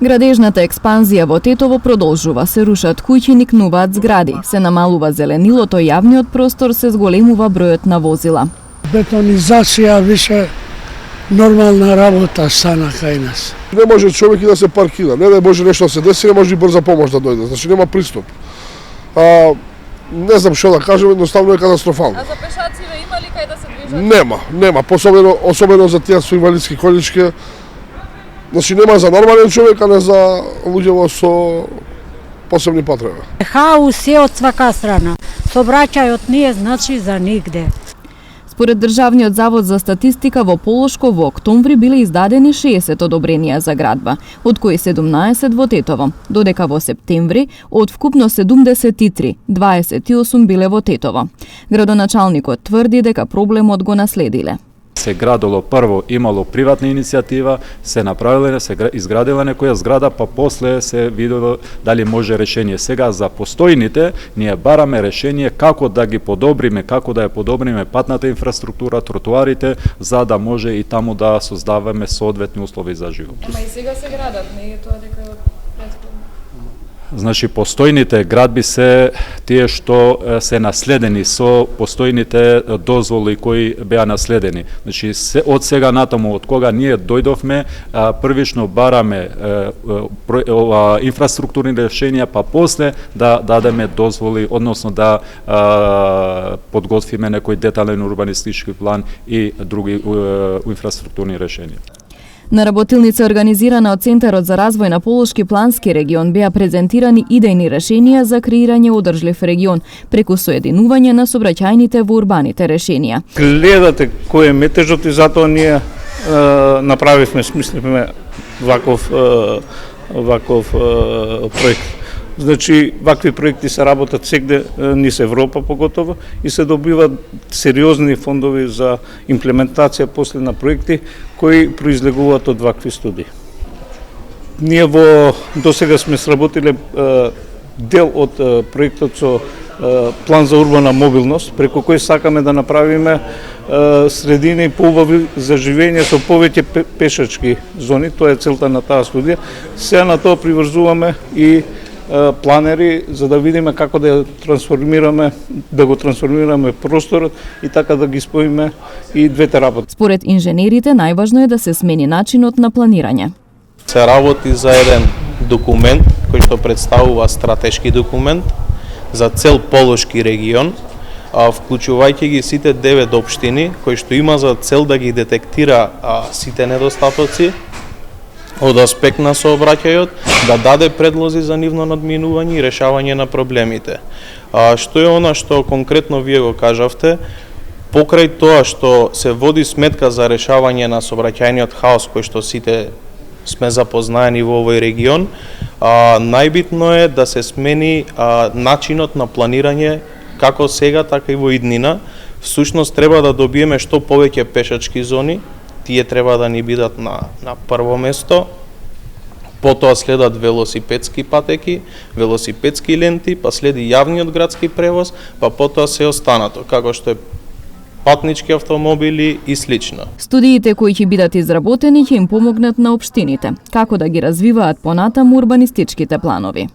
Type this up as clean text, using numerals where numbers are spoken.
Градежната експанзија во Тетово продолжува. Се рушат куќи, никнуваат згради. Се намалува зеленилото, јавниот простор, се зголемува бројот на возила. Бетонизација више нормална работа стана кај нас. Не може човек и да се паркира. Не да може нешто да се деси, не може и брза помош да дојде. Значи нема пристап. Не знам што да кажем, едноставно е катастрофално. А за пешациве има ли кај да се движат? Нема, особено за тие со инвалидски колички. Значи нема за нормален човек, а не за луѓе со посебни потреби. Хаос е од свака страна. Сообраќајот не е значи за нигде. Според Државниот завод за статистика во Полошко во октомври биле издадени 60 одобренија за градба, од кои 17 во Тетово, додека во септември од вкупно 73, 28 биле во Тетово. Градоначалникот тврди дека проблемот го наследиле. Се градило прво, имало приватна иницијатива, се направиле, се изградила некоја зграда, па после се видело дали може решение. Сега за постојните ние бараме решение како да ги подобриме, како да ја подобриме патната инфраструктура, тротоарите, за да може и таму да создаваме соодветни услови за живот. Ама и сега се градат, не е тоа дека е претходно. Значи, постојните градби се тие што се наследени со постојните дозволи кои беа наследени. Значи, од сега натаму, од кога ние дојдовме, првично бараме инфраструктурни решенија, па после да дадеме дозволи, односно да подготвиме некој детален урбанистички план и други инфраструктурни решенија. На работилница организирана од Центарот за развој на Полошки плански регион беа презентирани идејни решенија за креирање одржлив регион преку соединување на сообраќајните во урбаните решенија. Гледате кој е метежот и затоа ние направивме, смислиме ваков проект. Значи, вакви проекти се работат сегде низ Европа поготово и се добиваат сериозни фондови за имплементација после на проекти кои произлегуваат од вакви студии. Ние досега сме сработиле дел од проектот со план за урбана мобилност, преку кој сакаме да направиме средини поубави за живење со повеќе пешачки зони. Тоа е целта на таа студија. Сега на тоа приврзуваме и планери за да видиме како да го трансформираме просторот и така да ги споиме и двете работи. Според инженерите најважно е да се смени начинот на планирање. Се работи за еден документ кој што представува стратешки документ за цел Полошки регион, вклучувајќи ги сите 9 општини кои што има за цел да ги детектира сите недостатоци од аспект на сообраќајот, да даде предлози за нивно надминување и решавање на проблемите. Што е она што конкретно вие го кажавте, покрај тоа што се води сметка за решавање на сообраќајниот хаос кој што сите сме запознаени во овој регион, најбитно е да се смени начинот на планирање како сега, така и во иднина. Всушност треба да добиеме што повеќе пешачки зони, тие треба да ни бидат на прво место, потоа следат велосипедски патеки, велосипедски ленти, па следи јавниот градски превоз, па потоа се останато, како што е патнички автомобили и слично. Студиите кои ќе бидат изработени ќе им помогнат на општините, како да ги развиваат понатаму урбанистичките планови.